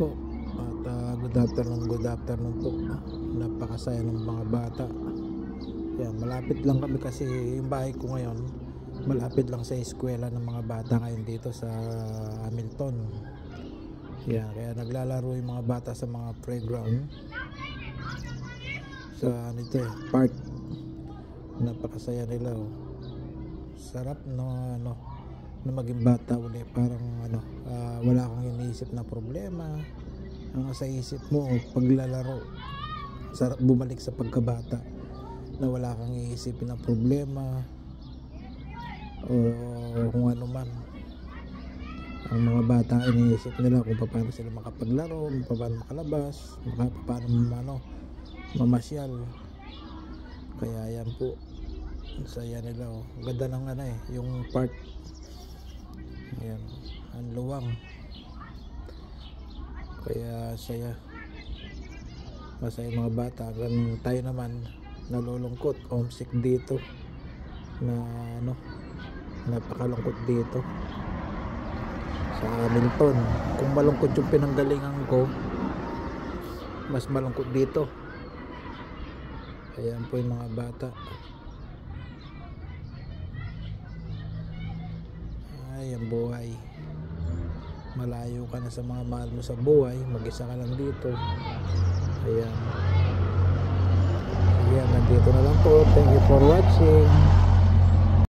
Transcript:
po at good afternoon po. Napakasaya ng mga bata. Yan, malapit lang kami kasi yung bahay ko ngayon malapit lang sa eskwela ng mga bata ngayon dito sa Hamilton. Yan, kaya naglalaro yung mga bata sa mga playground sa park. Napakasaya nila, oh. Sarap no, na maging bata ulit. Parang wala kang iniisip na problema. Ang sa isip mo paglalaro. Sarap bumalik sa pagkabata na wala kang iisipin na problema o kung ano man. Ang mga bata iniisip nila kung paano sila makapaglaro, kung paano makalabas, paano mamasyal. Kaya yan po, saya nila, oh. Ganda ng yung park. Ayan, ang luwang. Kaya saya. Masaya mga bata. Hanggang tayo naman nalulungkot, homesick dito na napakalungkot dito sa Hamilton. Kung malungkot yung pinanggalingan ko, mas malungkot dito. Ayan po yung mga bata. Ay, ang buhay. Malayo ka na sa mga mahal mo sa buhay, mag-isa ka lang dito. Ayan. Ayan, nandito na lang po. Thank you for watching.